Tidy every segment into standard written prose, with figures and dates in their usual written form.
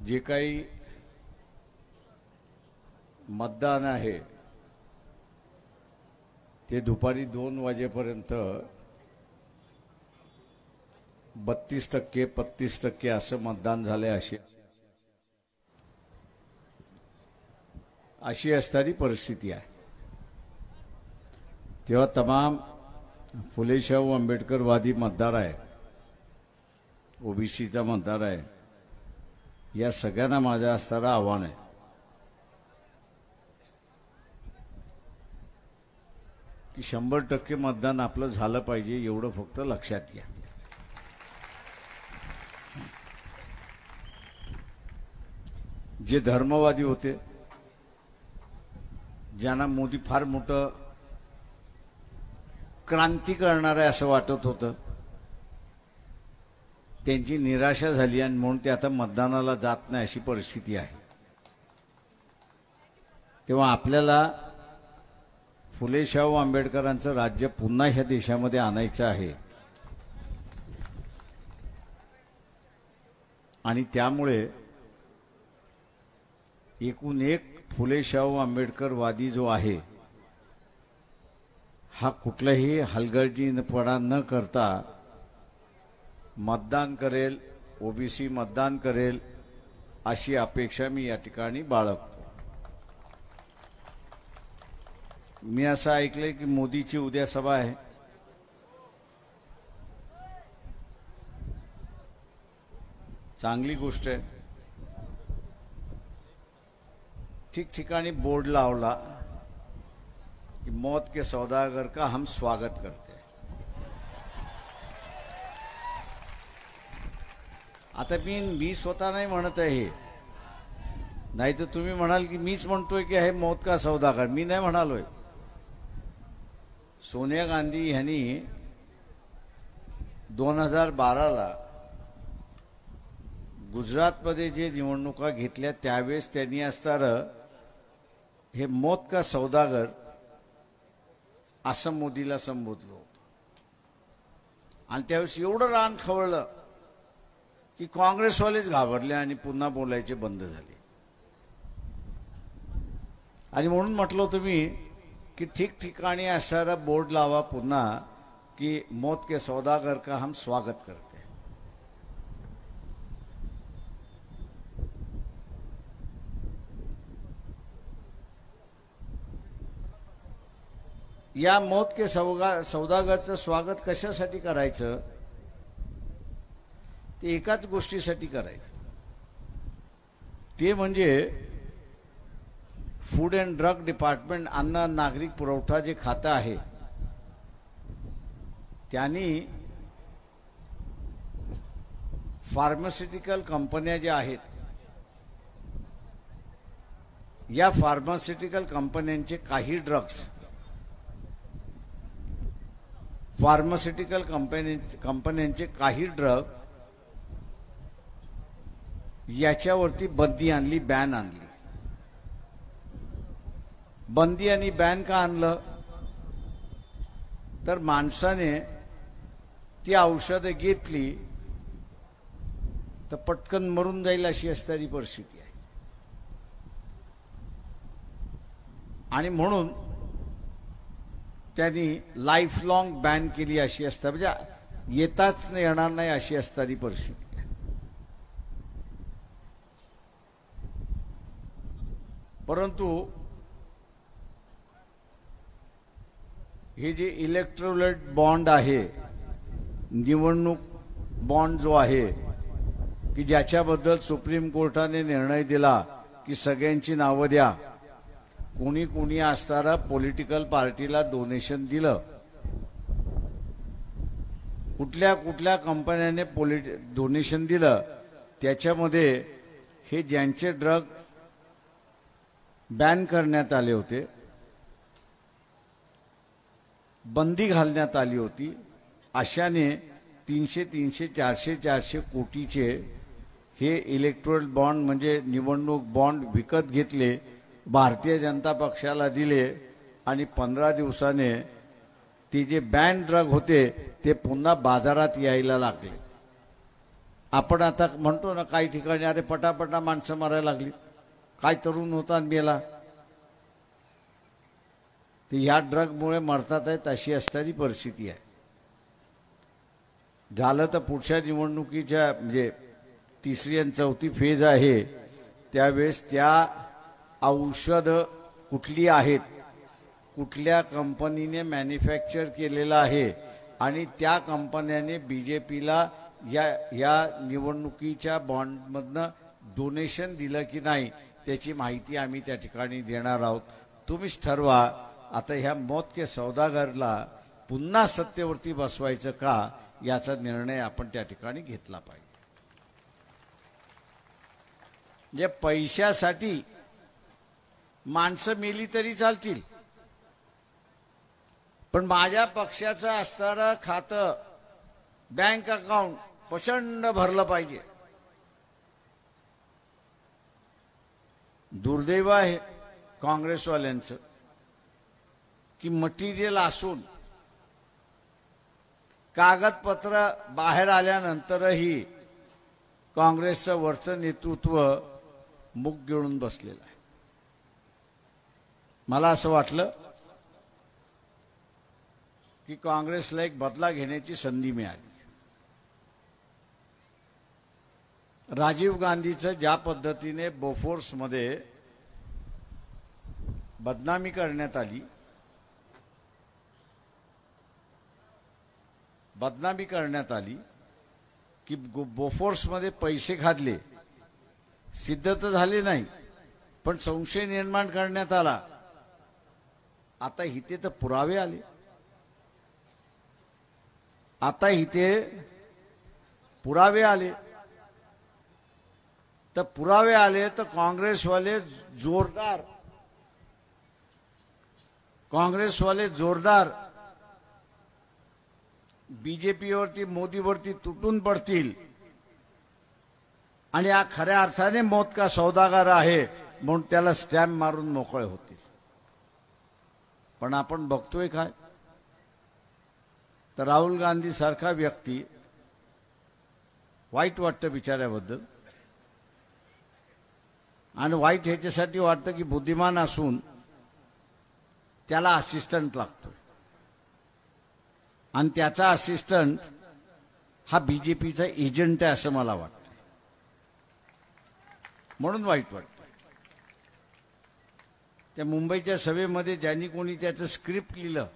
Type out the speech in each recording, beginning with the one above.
जे काही मतदान आहे ते दुपारी 2 वाजेपर्यंत 32% 35% असं मतदान झाले अशी असणारी परिस्थिती आहे। तेव्हा तमाम फुले शाहू आंबेडकरवादी मतदार आहे, ओबीसीचा मतदार आहे, या सगळ्यांना माझं असणारं आव्हान आहे की 100% मतदान आपलं झालं पाहिजे, एवढं फक्त लक्षात घ्या। जे धर्मवादी होते, ज्यांना मोदी फार मोठं क्रांती करणार आहे असं वाटत होतं, त्यांची निराशा झाली आणि म्हणून ते आता मतदानाला जात नाही अशी परिस्थिती आहे। तेव्हा आपल्याला फुले शाहू आंबेडकरांचं राज्य पुन्हा ह्या देशामध्ये आणायचं आहे आणि त्यामुळे एकूण एक फुले शाहू आंबेडकरवादी जो आहे हा कुठलाही हलगर्जीपणा न करता मतदान करेल, ओबीसी मतदान करेल अशी अपेक्षा मी या ठिकाणी बाळगतो। मी असं ऐकलंय की मोदीची उद्या सभा आहे, चांगली गोष्ट आहे। ठिकठिकाणी बोर्ड लावला कि मौत के सौदागर का हम स्वागत करते हैं। आता मी स्वतः नाही म्हणत आहे, नाही तर तुम्ही म्हणाल की मीच म्हणतोय की आहे मौत का सौदागर, मी नाही म्हणालोय। सोनिया गांधी यांनी 2012ला गुजरातमध्ये जे निवडणुका घेतल्या त्यावेळेस त्यांनी असणारं हे मौत का सौदागर असं मोदीला संबोधलं होतं आणि त्यावेळेस एवढं रान खवळलं की काँग्रेसवालेच घाबरले आणि पुन्हा बोलायचे बंद झाले। आणि म्हणून म्हटलं होतं मी कि ठिकठिकाणी असणारा बोर्ड लावा पुन्हा कि मौत के सौदागर का हम स्वागत करते हैं। या मौत के सौदागरचं स्वागत कशासाठी करायचं, ते एकाच गोष्टीसाठी करायचं, ते म्हणजे फूड अँड ड्रग डिपार्टमेंट, अन्न नागरिक पुरवठा जे खातं आहे त्यांनी फार्मास्युटिकल कंपन्या ज्या आहेत या फार्मास्युटिकल कंपन्यांचे काही ड्रग्स कंपन्यांचे काही ड्रग याच्यावरती बंदी आणली, बॅन आणली। बंदी आणि बॅन का आणलं तर माणसाने ती औषधं घेतली तर पटकन मरून जाईल अशी असणारी परिस्थिती आहे आणि म्हणून त्यांनी लाईफ लॉंग बॅन केली अशी असता, म्हणजे येताच येणार नाही अशी असणारी परिस्थिती आहे। परंतु हे जे इलेक्ट्रोलाइट बॉन्ड आहे, निवडणूक बॉन्ड जो आहे की ज्याच्याबद्दल सुप्रीम कोर्टाने निर्णय दिला की सगळ्यांची नावं द्या, कोणी कोणी असणारा पॉलिटिकल पार्टीला डोनेशन दिलं, कुठल्या कुठल्या कंपन्याने डोनेशन दिलं, त्याच्यामध्ये हे ज्यांचे ड्रग बॅन करण्यात आले होते, बंदी घालण्यात आली होती, अशाने 300 400 कोटीचे हे इलेक्ट्रोल बॉन्ड म्हणजे निवडणूक बॉन्ड विकत घेतले, भारतीय जनता पक्षाला दिले आणि 15 दिवसाने ते जे बॅन ड्रग होते ते पुन्हा बाजारात यायला लागले। आपण आता म्हणतो ना काही ठिकाणी अरे पटापटा माणसं मारायला लागली, काय तरुण होता मेला, ते ह्या ड्रगमुळे मरतात आहेत अशी असणारी परिस्थिती आहे. झालं तर पुढच्या निवडणुकीच्या म्हणजे तिसरी आणि चौथी फेज आहे त्यावेळेस त्या औषध कुठली आहेत, कुठल्या कंपनीने मॅन्युफॅक्चर केलेलं आहे आणि त्या कंपन्याने बीजेपीला या निवडणुकीच्या बॉन्डमधनं डोनेशन दिलं की नाही त्याची माहिती आम्ही त्या ठिकाणी देणार आहोत. तुम्हीच ठरवा आता ह्या मौत के सौदागरला पुन्हा सत्तेवरती बसवायचं का याचा निर्णय आपण त्या ठिकाणी घेतला पाहिजे. म्हणजे पैशासाठी माणसं मेली तरी चालतील, पण माझ्या पक्षाचं असणारं खातं बँक अकाउंट प्रचंड भरलं पाहिजे. दुर्दैव आहे काँग्रेसवाल्यांचं की मटेरियल असून कागदपत्र बाहेर आल्यानंतरही काँग्रेसचं वरचं नेतृत्व मुख गिळून बसलेलं आहे. मला असं वाटलं की काँग्रेसला एक बदला घेण्याची संधी मिळाली. राजीव गांधीचं ज्या पद्धतीने बोफोर्समध्ये बदनामी करण्यात आली, की बोफोर्समध्ये पैसे खाल्ले, सिद्ध तर झाले नाही पण संशय निर्माण करण्यात आला. आता इथे तर पुरावे आले, तर काँग्रेसवाले जोरदार बीजेपीवरती मोदीवरती तुटून पडतील आणि हा खऱ्या अर्थाने मौत का सौदागर आहे म्हणून त्याला स्टॅम्प मारून मोकळे होतील. पण आपण बघतोय काय तर राहुल गांधी सारखा व्यक्ती, वाईट वाटतं बिचाऱ्याबद्दल, आणि वाईट ह्याच्यासाठी वाटतं की बुद्धिमान असून त्याला असिस्टंट लागतो आणि त्याचा असिस्टंट हा बीजेपीचा एजंट आहे असं मला वाटतं, म्हणून वाईट वाटतं. त्या मुंबईच्या सभेमध्ये ज्यांनी कोणी त्याचं स्क्रिप्ट लिहिलं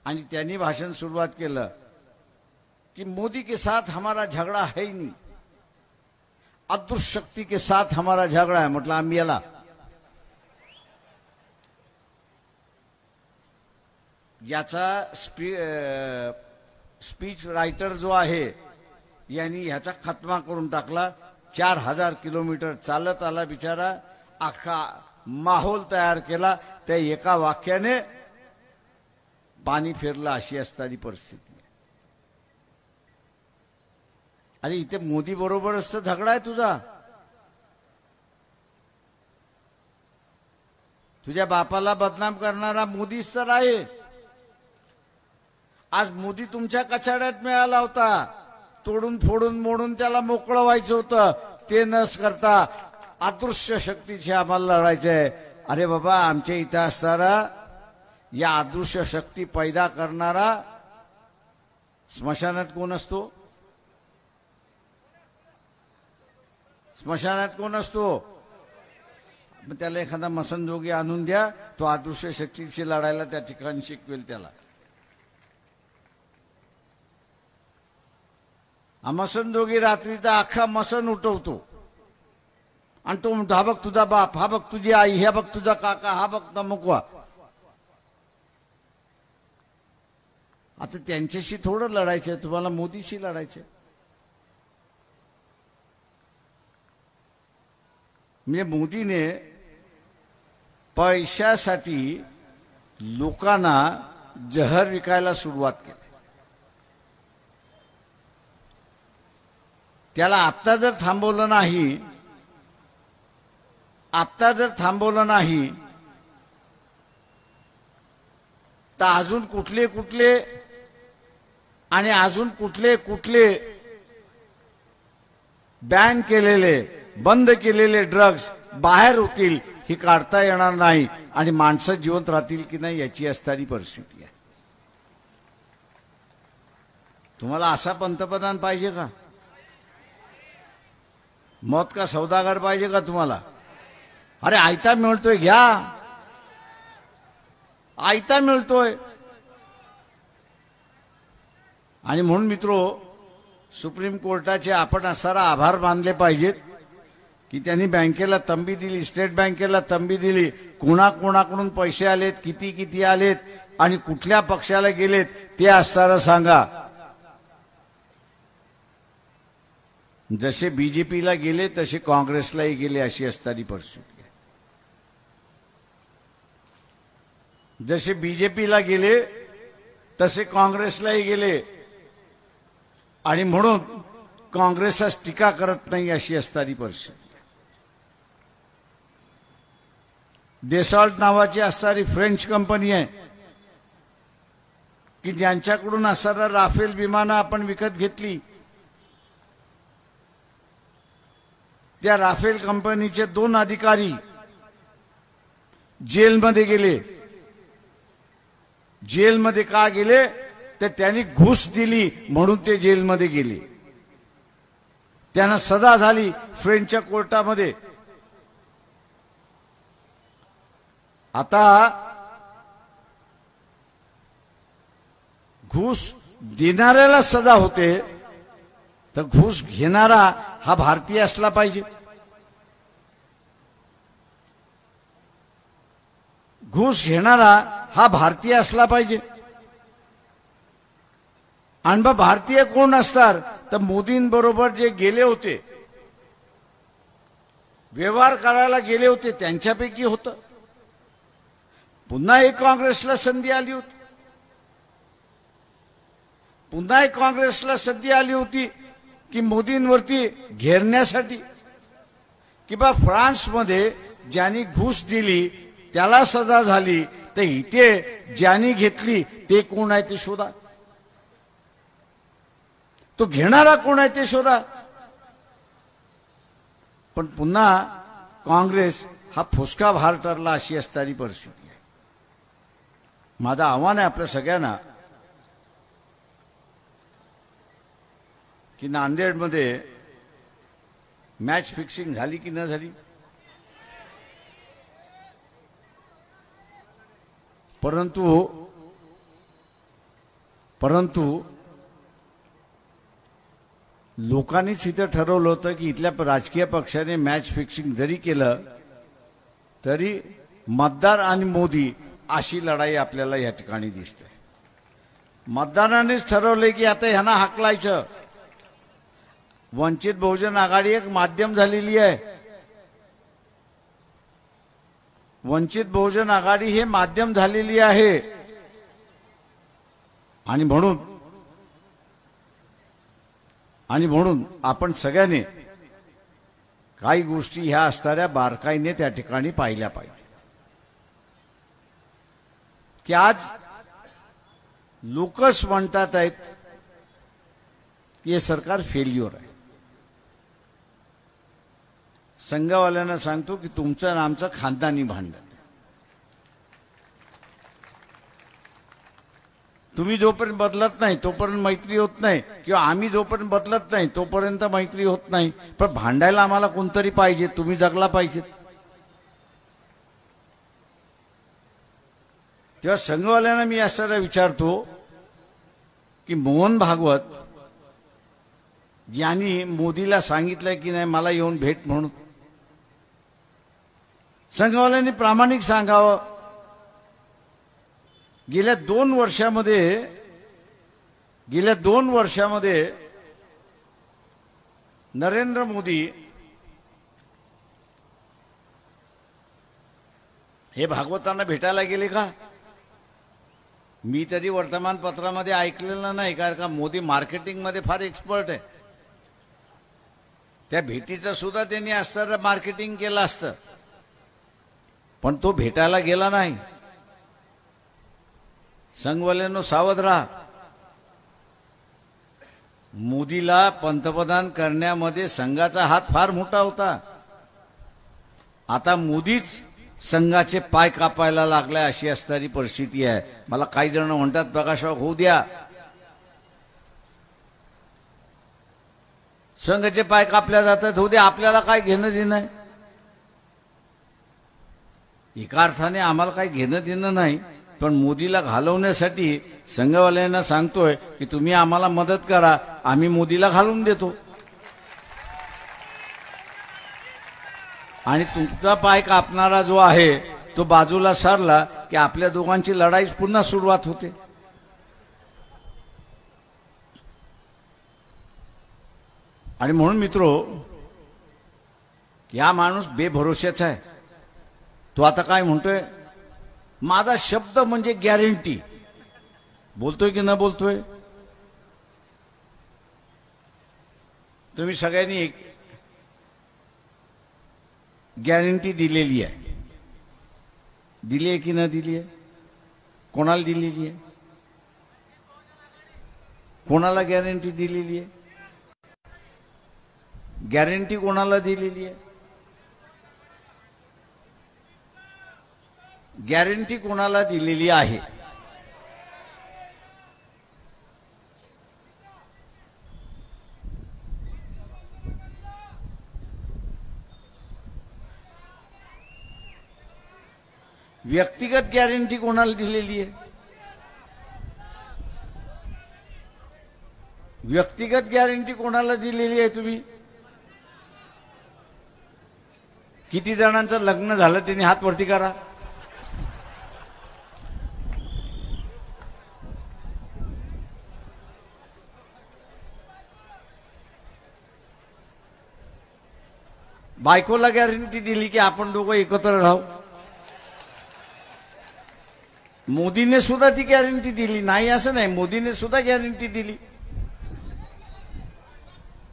आणि त्यांनी भाषण सुरुवात केलं कि मोदी के साथ हमारा झगड़ा है ही नहीं, अदृश्य शक्ति के साथ हमारा झगड़ा है. म्हटलं आम्ही याला याचा स्पीच रायटर जो आहे यांनी ह्याचा खात्मा करून टाकला. 4000 किलोमीटर चालत आला बिचारा, अख्खा माहोल तयार केला, त्या एका वाक्याने पाणी फिरलं अशी असणारी परिस्थिती. अरे इथे मोदी बरोबरच तर झगडा आहे तुझा. तुझ्या बापाला बदनाम करणारा मोदीच तर आहे. आज मोदी तुमच्या कचाड्यात मिळाला होता, तोडून फोडून मोडून त्याला मोकळं व्हायचं होतं, ते न करता अदृश्य शक्तीशी आम्हाला लढायचंय. अरे बाबा, आमच्या इथं असणारा या अदृश्य शक्ती पैदा करणारा स्मशानात कोण असतो? स्मशानात कोण असतो? मग त्याला एखादा मसनजोगी आणून द्या, तो अदृश्य शक्तीशी लढायला त्या ठिकाणी शिकवेल त्याला. मसनजोगी रात्रीचा अख्खा मसन उठवतो आणि तो म्हणतो हा बघ तुझा बाप, हा बघ तुझी आई, हा बघ तुझा काका, हा बघ तमुकवा. आता त्यांच्याशी थोडं लढायचंय तुम्हाला, मोदीशी लढायचंय. म्हणजे मोदीने पैशासाठी लोकांना जहर विकायला सुरुवात केली. त्याला आत्ता जर थांबवलं नाही तर अजून कुठले बॅन केलेले बंद केलेले ड्रग्ज बाहेर होतील, ही काढता येणार नाही आणि माणसं जिवंत राहतील की नाही याची असणारी परिस्थिती आहे. तुम्हाला असा पंतप्रधान पाहिजे का? मौत का सौदागर पाहिजे का तुम्हाला? अरे आयता मिळतोय घ्या, आयता मिळतोय. आणि म्हणून मित्रो, सुप्रीम कोर्टाचे आपण असणारा आभार मानले पाहिजेत की त्यांनी बँकेला तंबी दिली, स्टेट बँकेला तंबी दिली, कोणाकोणाकडून पैसे आलेत, किती किती आलेत आणि कुठल्या पक्षाला गेलेत ते असणारं सांगा. जसे बीजेपीला गेले तसे काँग्रेसलाही गेले अशी असणारी परिस्थिती आहे. जसे बीजेपीला गेले तसे काँग्रेसलाही गेले आणि म्हणून काँग्रेसच टीका करत नाही अशी असणारी परिस्थिती आहे. देसॉल्ट नावाची असणारी फ्रेंच कंपनी आहे की ज्यांच्याकडून असणारा राफेल विमानं आपण विकत घेतली, त्या राफेल कंपनीचे 2 अधिकारी जेलमध्ये गेले. जेलमध्ये का गेले? तर त्यांनी घूस दिली म्हणून ते जेलमध्ये गेले. त्यांना सजा झाली फ्रेंचच्या कोर्टामध्ये. आता घूस देणाऱ्याला सजा होते, तर घूस घेणारा हा भारतीय असला पाहिजे. घूस घेणारा हा भारतीय असला पाहिजे. आणि मग भारतीय कोण असतात? तर मोदींबरोबर जे गेले होते, व्यवहार करायला गेले होते, त्यांच्यापैकी होतं. पुन्हा एक काँग्रेसला संधी आली होती, पुन्हा एक काँग्रेसला संधी आली होती की मोदींवरती घेरण्यासाठी की बा फ्रान्समध्ये ज्यांनी घूस दिली त्याला सजा झाली, तर इथे ज्यांनी घेतली ते कोण आहे ते शोधा, तो घेणारा कोण आहे ते शोधा. पण पुन्हा काँग्रेस हा फुसका भार ठरला अशी असणारी परिस्थिती आहे. माझं आव्हान आहे आपल्या सगळ्यांना की नांदेडमध्ये मॅच फिक्सिंग झाली की न झाली? परंतु लोकांनीच इथं ठरवलं होतं की इथल्या राजकीय पक्षाने मॅच फिक्सिंग जरी केलं तरी मतदार आणि मोदी अशी लढाई आपल्याला या ठिकाणी दिसते. मतदारांनीच ठरवले की आता ह्यांना हाकलायचं. वंचित बहुजन आघाडी एक माध्यम झालेली आहे. वंचित बहुजन आघाडी हे माध्यम झालेली आहे आणि म्हणून आपण सगळ्यांनी काही गोष्टी ह्या असणाऱ्या बारकाईने त्या ठिकाणी पाहिल्या पाहिजे की आज लोकच म्हणतात आहेत की हे सरकार फेल्युअर आहे. संघवाल्यांना सांगतो की तुमचं आणि आमचं खानदानी भांडण आहे. तुम्ही जोपर्यंत बदलत नाही तोपर्यंत मैत्री होत नाही, किंवा आम्ही जोपर्यंत बदलत नाही तोपर्यंत मैत्री होत नाही. पण भांडायला आम्हाला कोणतरी पाहिजे, तुम्ही जगला पाहिजेत. तेव्हा संघवाल्यांना मी असं विचारतो की मोहन भागवत यांनी मोदीला सांगितलं की नाही मला येऊन भेट म्हणून? संघवाल्यांनी प्रामाणिक सांगावं. गेल्या 2 वर्षामध्ये नरेंद्र मोदी हे भागवतांना भेटायला गेले का? मी तरी वर्तमानपत्रामध्ये ऐकलेलं नाही, कारण का मोदी मार्केटिंग मध्ये फार एक्सपर्ट आहे. त्या भेटीचं सुद्धा त्यांनी असतं मार्केटिंग केलं असतं, पण तो भेटायला गेला नाही. संघवाल्यांनो सावध राहा. मोदीला पंतप्रधान करण्यामध्ये संघाचा हात फार मोठा होता. आता मोदीच संघाचे पाय कापायला लागलाय अशी असणारी परिस्थिती आहे. मला काही जण म्हणतात प्रकाशराव होऊ द्या, संघाचे पाय कापल्या जातात, होऊ द्या, आपल्याला काय घेणं देणं आहे. एका अर्थाने आम्हाला काही घेणं देणं नाही, पण मोदीला घालवण्यासाठी संघवाल्यांना सांगतोय की तुम्ही आम्हाला मदत करा, आम्ही मोदीला घालून देतो. आणि तुमचा पाय कापणारा जो आहे तो बाजूला सरला की आपल्या दोघांची लढाई पुन्हा सुरुवात होते. आणि म्हणून मित्रो, या माणूस बेभरोशाचा आहे. तो आता काय म्हणतोय, माझा शब्द म्हणजे गॅरंटी. बोलतोय की न बोलतोय? तुम्ही सगळ्यांनी एक गॅरंटी दिलेली आहे. दिली आहे की न दिली आहे? कोणाला दिलेली आहे? कोणाला गॅरंटी दिलेली आहे? गॅरंटी कोणाला दिलेली आहे? गॅरंटी कोणाला दिलेली आहे? व्यक्तिगत गॅरंटी कोणाला दिलेली आहे? व्यक्तिगत गॅरंटी कोणाला दिलेली आहे? तुम्ही किती जणांचं लग्न झालं त्यांनी हात वरती करा. बायकोला गॅरंटी दिली की आपण दोघं एकत्र राहू. मोदीने सुद्धा ती गॅरंटी दिली नाही असं नाही, मोदीने सुद्धा गॅरंटी दिली.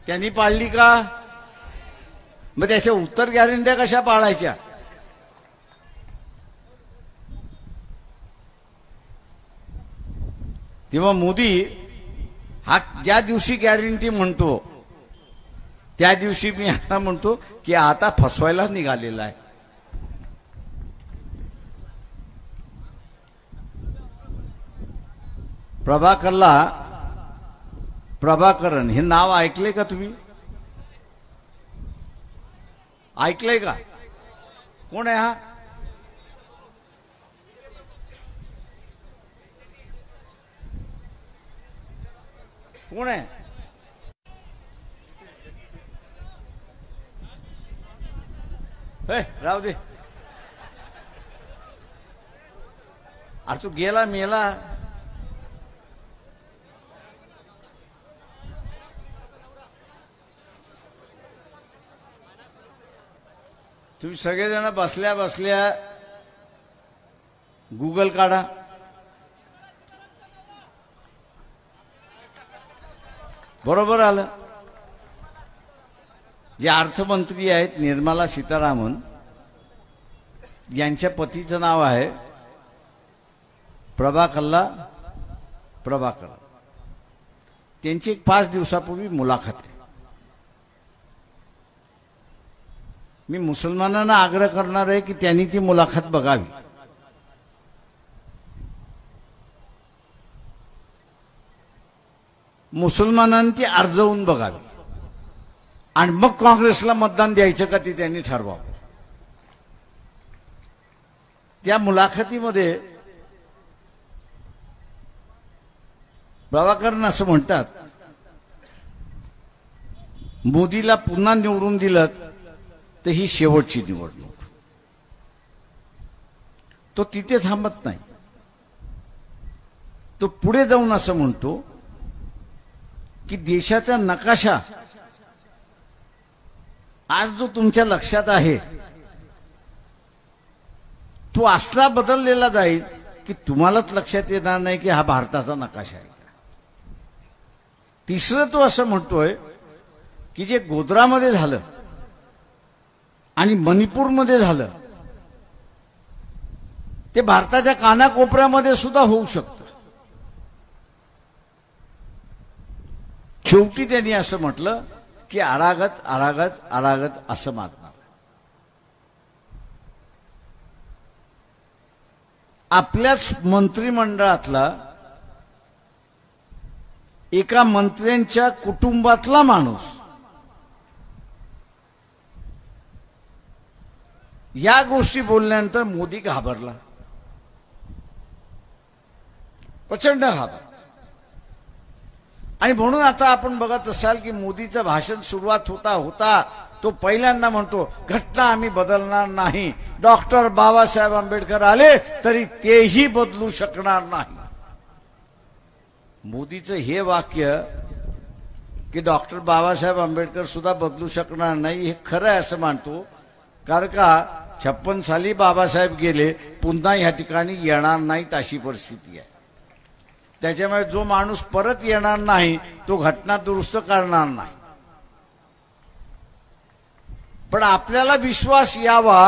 त्यांनी पाळली का? मग त्याच्या उत्तर गॅरंट्या कशा पाळायच्या? तेव्हा मोदी हा ज्या दिवशी गॅरंटी म्हणतो त्या दिवशी मी आता म्हणतो की आता फसवायला निघालेला आहे. प्रभाकरन हे नाव ऐकले का तुम्ही? ऐकलंय का? कोण आहे हा? कोण आहे? राहू दे. अरे तू गेला मेला. तुम्ही सगळेजण बसल्या बसल्या गुगल काढा. बरोबर आलं. जे अर्थमंत्री आहेत निर्मला सीतारामन, यांच्या पतीचं नाव आहे प्रभाकर. त्यांची एक 5 दिवसापूर्वी मुलाखत आहे. मी मुसलमानांना आग्रह करणार आहे की त्यांनी ती मुलाखत बघावी. मुसलमानांनी ती अर्जवून बघावी आणि मग काँग्रेसला मतदान द्यायचं का ते त्यांनी ठरवावं. त्या मुलाखतीमध्ये प्रभाकरन असं म्हणतात, मोदीला पुन्हा निवडून दिलं तर ही शेवटची निवडणूक. तो तिथे थांबत नाही. तो पुढे जाऊन असं म्हणतो की देशाचा नकाशा आज जो तुमच्या लक्षात आहे तो असला बदललेला जाईल की तुम्हालाच लक्षात येणार नाही की हा भारताचा नकाशा आहे. तिसरं तो असं म्हणतोय की जे गोध्रामध्ये झालं आणि मणिपूरमध्ये झालं ते भारताच्या कानाकोपऱ्यामध्ये सुद्धा होऊ शकतं. शेवटी त्यांनी असं म्हटलं की आरागत आरागत आरागत असं मागणार. आपल्याच मंत्रिमंडळातला एका मंत्र्यांच्या कुटुंबातला माणूस या गोष्टी बोलल्यानंतर मोदी घाबरला, प्रचंड घाबरला. आणि म्हणून आता आपण बघत असाल की मोदीचं भाषण सुरुवात होता होता तो पहिल्यांदा म्हणतो घटना आम्ही बदलणार नाही. डॉक्टर बाबासाहेब आंबेडकर आले तरी तेही बदलू शकणार नाही. मोदीचं हे वाक्य की डॉक्टर बाबासाहेब आंबेडकर सुद्धा बदलू शकणार नाही हे खरं आहे असं मानतो. कारण का 56 साली बाबासाहेब गेले, पुन्हा या ठिकाणी येणार नाहीत अशी परिस्थिती आहे. त्याच्यामुळे जो माणूस परत येणार नाही तो घटना दुरुस्त करणार नाही. पण आपल्याला विश्वास यावा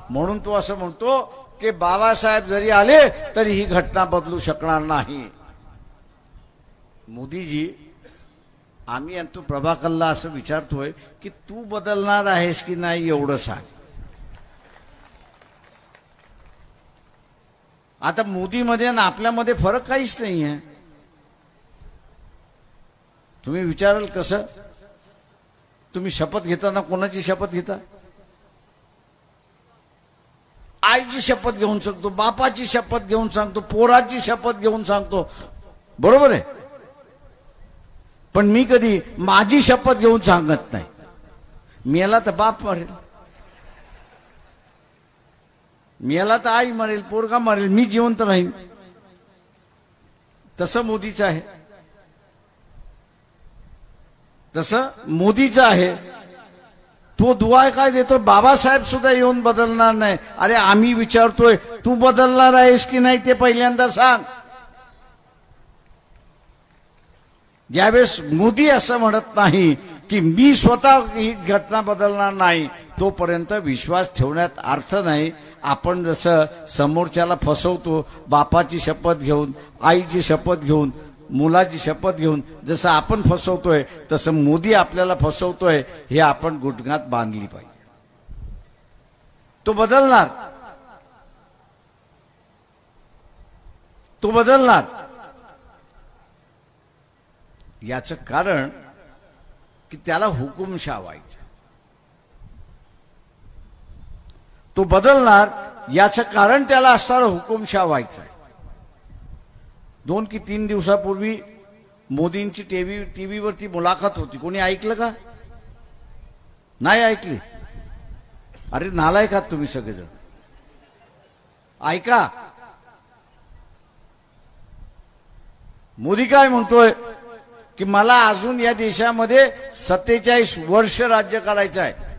म्हणून तो असं म्हणतो की बाबासाहेब जरी आले तरी ही घटना बदलू शकणार नाही. मोदीजी, आम्ही आणि तू प्रभाकरला असं विचारतोय की तू बदलणार आहेस की नाही एवढं सांग. आता मोदीमध्ये आणि आपल्यामध्ये फरक काहीच नाही आहे. तुम्ही विचाराल कसं? तुम्ही शपथ घेताना कोणाची शपथ घेता? आईची शपथ घेऊन सांगतो, बापाची शपथ घेऊन सांगतो, पोराची शपथ घेऊन सांगतो, बरोबर आहे. पण मी कधी माझी शपथ घेऊन सांगत नाही. मेला तर बाप मरेल, मेला तर आई मरेल, पोरगा मरेल, मी जिवंत राहीन. तसं मोदीचं आहे, तसं मोदीचं आहे. तो दुआ काय देतो, बाबासाहेब सुद्धा येऊन बदलणार नाही. अरे आम्ही विचारतोय तू बदलणार आहेस की नाही ते पहिल्यांदा सांग. ज्यावेळेस मोदी असं म्हणत नाही की मी स्वतः ही घटना बदलणार नाही, तोपर्यंत विश्वास ठेवण्यात अर्थ नाही. आपण जसं समोरच्याला फसवतो, बापाची शपथ घेऊन, आईची शपथ घेऊन, मुलाची शपथ घेऊन जसं आपण फसवतोय तसं मोदी आपल्याला फसवतोय, हे आपण गुडघ्यात बांधली पाहिजे. तो बदलणार, तो बदलणार. याचं कारण की त्याला हुकुमशाह व्हायचं. तो बदलणार याचं कारण त्याला असणारा हुकुमशाह व्हायचं आहे. 2 की 3 दिवसापूर्वी मोदींची टीव्हीवरती मुलाखत होती. कोणी ऐकलं का? नाही ऐकली. अरे नालायकात तुम्ही सगळेजण. ऐका, मोदी काय म्हणतोय की मला अजून या देशामध्ये 47 वर्ष राज्य करायचं आहे.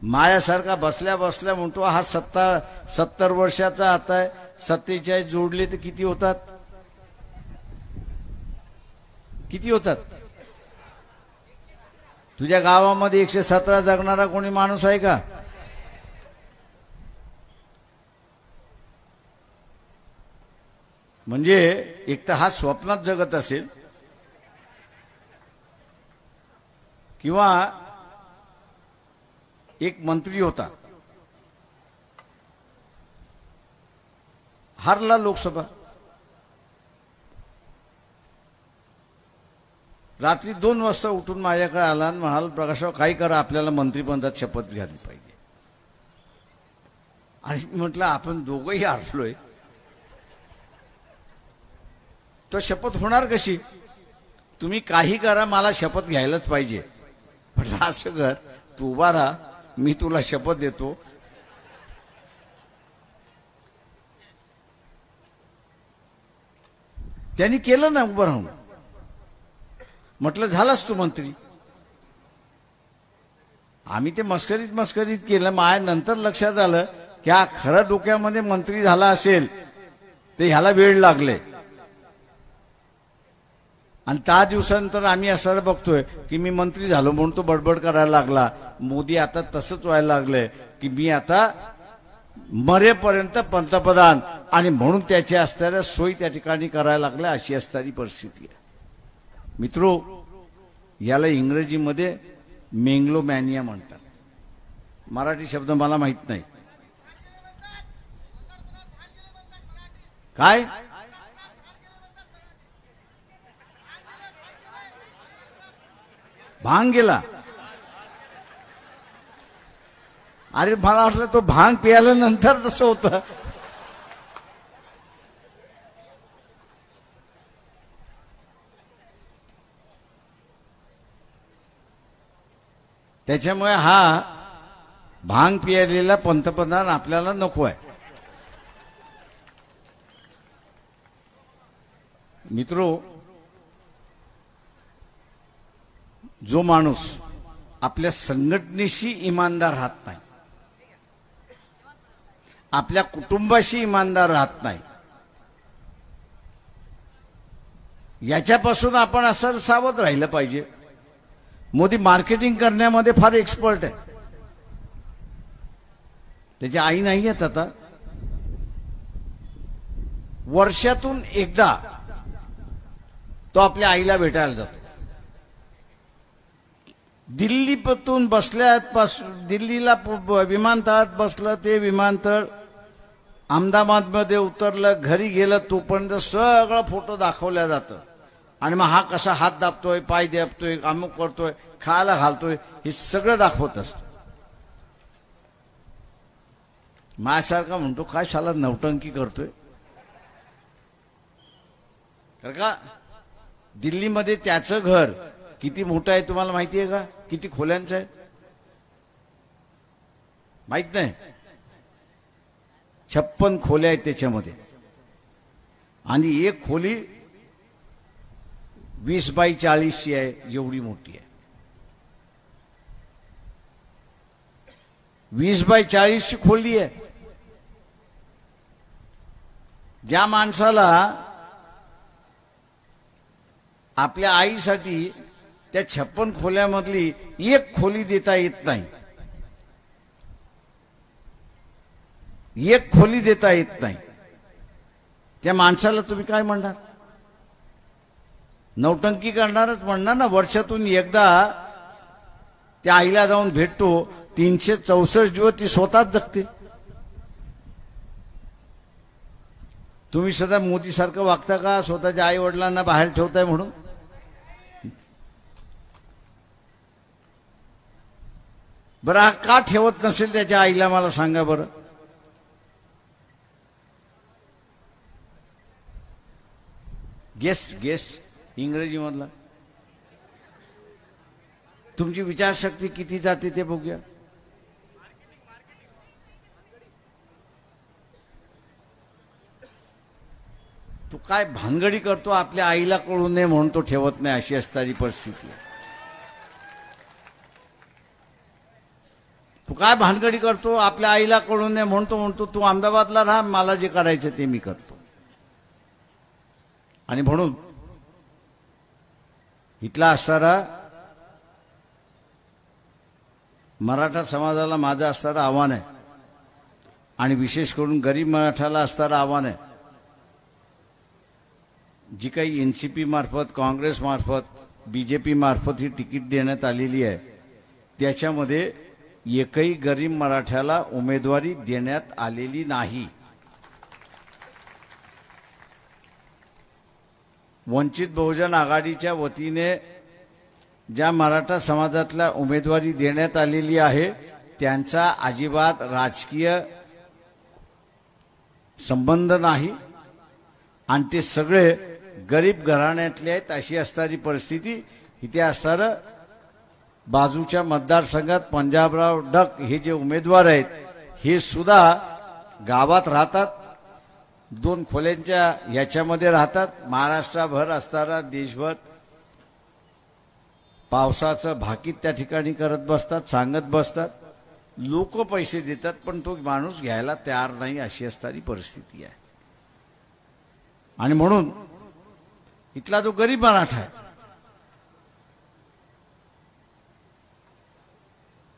मायासारखा बसल्या बसल्या म्हणतो हा 70 वर्षाचा आता आहे. 47 जोडले तर किती होतात? किती होतात? तुझ्या गावामध्ये 117 जगणारा कोणी माणूस आहे का? म्हणजे एक तर हा स्वप्नात जगत असेल किंवा एक मंत्री होता, हारला लोकसभा, रात्री 2 वाजता उठून माझ्याकडे आला आणि म्हणाला प्रकाशराव काही करा, आपल्याला मंत्रिपदात शपथ घ्यायला पाहिजे. आणि म्हटलं आपण दोघंही हारलोय, तो शपथ होणार कशी? तुम्ही काही करा, मला शपथ घ्यायलाच पाहिजे. म्हटलं असं कर, तू उभा राहा, मी तुला शपथ देतो. त्यांनी केलं ना उभं राहून. म्हटलं झालास तू मंत्री. आम्ही ते मस्करीत केलं. माझ्या नंतर लक्षात आलं की हा खरं डोक्यामध्ये मंत्री झाला असेल ते ह्याला वेळ लागले. आणि 10 दिवसानंतर आम्ही असं बघतोय की मी मंत्री झालो म्हणून तो बडबड करायला लागला. मोदी आता तसंच व्हायला लागलंय की मी आता मरेपर्यंत पंतप्रधान, आणि म्हणून त्याच्या असणाऱ्या सोयी त्या ठिकाणी करायला लागल्या, अशी असणारी परिस्थिती आहे. मित्रो, याला इंग्रजीमध्ये मेंगलोमॅनिया म्हणतात. मराठी शब्द मला माहित नाही. काय भांग गेला? अरे मला वाटलं तो भांग प्यायल्यानंतर तसं होतं. त्याच्यामुळे हा भांग पियालेला पंतप्रधान आपल्याला नको आहे. मित्रो, जो माणूस आपल्या संघटनेशी इमानदार राहत नाही, आपल्या कुटुंबाशी इमानदार राहत नाही, याच्यापासून आपण असं सावध राहिलं पाहिजे. मोदी मार्केटिंग करण्यामध्ये फार एक्सपर्ट आहे. त्याची आई नाही आहेत आता. वर्षातून एकदा तो आपल्या आईला भेटायला जातो. दिल्लीपासून दिल्लीला विमानतळात बसलं, ते विमानतळ अहमदाबादमध्ये उतरलं, घरी गेलं, तोपर्यंत सगळं फोटो दाखवल्या जातं. आणि मग हा कसा हात दाबतोय, पाय दाबतोय, अमुक करतोय, खायला घालतोय, हे सगळं दाखवत असतो. माझ्यासारखा म्हणतो, काय साला नवटंकी करतोय. कारण का दिल्लीमध्ये त्याचं घर किती मोठं आहे तुम्हाला माहिती आहे का? किती खोल्यांचं आहे माहित नाही. 56 खोल्या आहेत त्याच्यामध्ये, आणि एक खोली 20 बाय 40 ची आहे, एवढी मोठी आहे. 20 बाय 40 ची खोली आहे. ज्या माणसाला आपल्या आईसाठी त्या 56 खोल्यामधली एक खोली देता येत नाही, एक खोली देता येत नाही, त्या माणसाला तुम्ही काय म्हणणार? नौटंकी करणारच म्हणणार ना. वर्षातून एकदा त्या आईला जाऊन भेटतो, 364 दिवस ती स्वतःच जगते. तुम्ही सदा मोदी सारखं वागता का? स्वतःच्या आई वडिलांना बाहेर ठेवताय म्हणून. बरं, हा का ठेवत नसेल त्याच्या आईला, मला सांगा बरं. गेस गेस इंग्रजी मधला. तुमची विचारशक्ती किती जाते ते बघूया. तू काय भानगडी करतो? आपल्या आईला कळू नये म्हणून तो ठेवत नाही, अशी असणारी परिस्थिती आहे. तू काय भानगडी करतो? आपल्या आईला कळू नये म्हणतो तू अहमदाबादला राहा, मला जे करायचं ते मी करतो. आणि म्हणून इथला असणारा मराठा समाजाला माझं असणारं आव्हान आहे, आणि विशेष करून गरीब मराठाला असणारं आव्हान आहे. जी काही एनसीपी मार्फत, काँग्रेस मार्फत, बीजेपी मार्फत ही तिकीट देण्यात आलेली आहे, त्याच्यामध्ये एकही गरीब मराठ्याला उमेदवारी देण्यात आलेली नाही. वंचित बहुजन आघाडीच्या वतीने ज्या मराठा समाजातल्या उमेदवारी देण्यात आलेली आहे, त्यांचा अजिबात राजकीय संबंध नाही, आणि ते सगळे गरीब घराण्यातले आहेत, अशी असणारी परिस्थिती इथे असणारं. बाजूच्या मतदारसंघात पंजाबराव डक हे जे उमेदवार आहेत, हे सुद्धा गावात राहतात, 2 खोल्यांच्या याच्यामध्ये राहतात. महाराष्ट्रभर असताना देशभर पावसाचं भाकीत त्या ठिकाणी करत बसतात, सांगत बसतात. लोक पैसे देतात, पण तो माणूस घ्यायला तयार नाही, अशी असणारी परिस्थिती आहे. आणि म्हणून इथला जो गरीब मराठा आहे,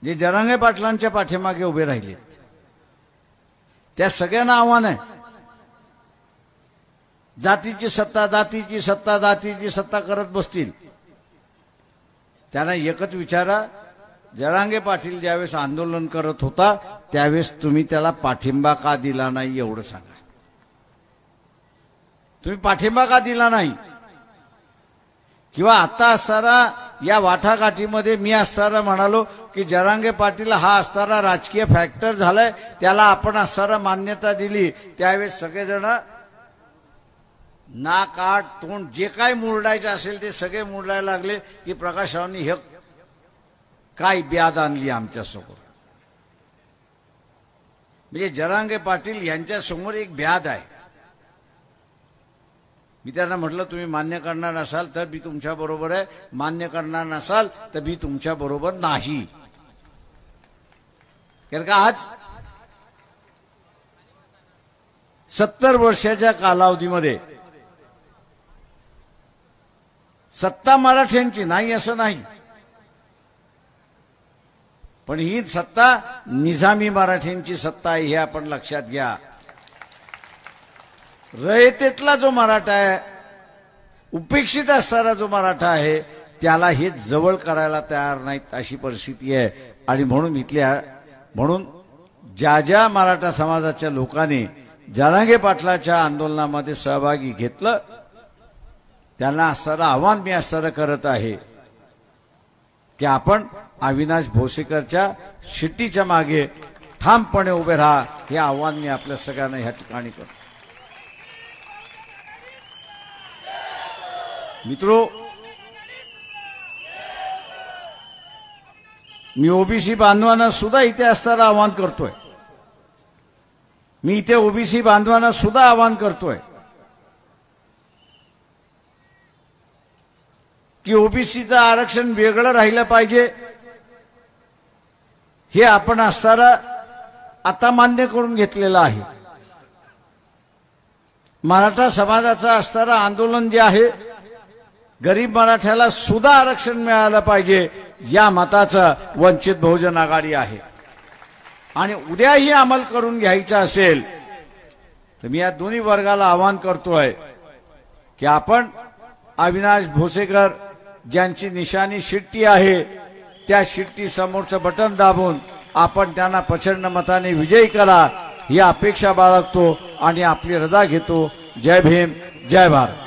जे जरांगे पाटलांच्या पाठीमागे उभे राहिलेत, त्या सगळ्यांना आव्हान आहे. जातीची सत्ता, जातीची सत्ता, जातीची सत्ता करत बसतील. त्यांना एकच विचारा, जरांगे पाटील ज्यावेळेस आंदोलन करत होता त्यावेळेस तुम्ही त्याला पाठिंबा का दिला नाही एवढं सांगा. तुम्ही पाठिंबा का दिला नाही? किंवा आता असताना या वाटाघाटीमध्ये मी असताना म्हणालो की जरांगे पाटील हा असताना राजकीय फॅक्टर झालाय, त्याला आपण असताना मान्यता दिली, त्यावेळेस सगळेजण नाक आट तोंड जे काय मुरडायचे असेल ते सगळे मुरडायला लागले की प्रकाशरावांनी हे काय ब्याद आणली आमच्यासमोर. म्हणजे जरांगे पाटील यांच्या समोर एक ब्याद आहे. मी त्यांना म्हटलं तुम्ही मान्य करणार नसाल तर मी तुमच्या बरोबर आहे, मान्य करणार नसाल तर मी तुमच्या बरोबर नाही. कारण का आज 70 वर्षाच्या कालावधीमध्ये सत्ता मराठ्यांची नाही असं नाही, पण ही सत्ता निजामी मराठ्यांची सत्ता आहे हे आपण लक्षात घ्या. रयतेतला जो मराठा आहे, उपेक्षित असणारा जो मराठा आहे, त्याला हे जवळ करायला तयार नाहीत अशी परिस्थिती आहे. आणि म्हणून ज्या ज्या मराठा समाजाच्या लोकांनी जरांगे पाटलाच्या आंदोलनामध्ये सहभागी घेतलं त्यांना असणारं आव्हान मी असणारं करत आहे की आपण अविनाश भोसेकरच्या शिट्टीच्या मागे ठामपणे उभे राहा. हे आव्हान मी आपल्या सगळ्यांना ह्या ठिकाणी करतो. मित्रो, मी ओबीसी बांधवांना सुद्धा इथे असताना आवाहन करतोय. मी इथे ओबीसी बांधवांना सुद्धा आवाहन करतोय की ओबीसीचं आरक्षण वेगळं राहिलं पाहिजे. हे आपण असताना आता मान्य करून घेतलेलं आहे. मराठा समाजाचं असताना आंदोलन जे आहे, गरीब मराठ्याला सुद्धा आरक्षण मिळालं पाहिजे या मताचं वंचित बहुजन आघाडी आहे. आणि उद्याही अंमल करून घ्यायचा असेल तर मी या दोन्ही वर्गाला आवाहन करतोय की आपण अविनाश भोसेकर ज्यांची निशाणी शिट्टी आहे त्या शिट्टी समोरचं बटन दाबून आपण त्यांना प्रचंड मताने विजयी करा ही अपेक्षा बाळगतो आणि आपली रजा घेतो. जय भीम, जय भारत.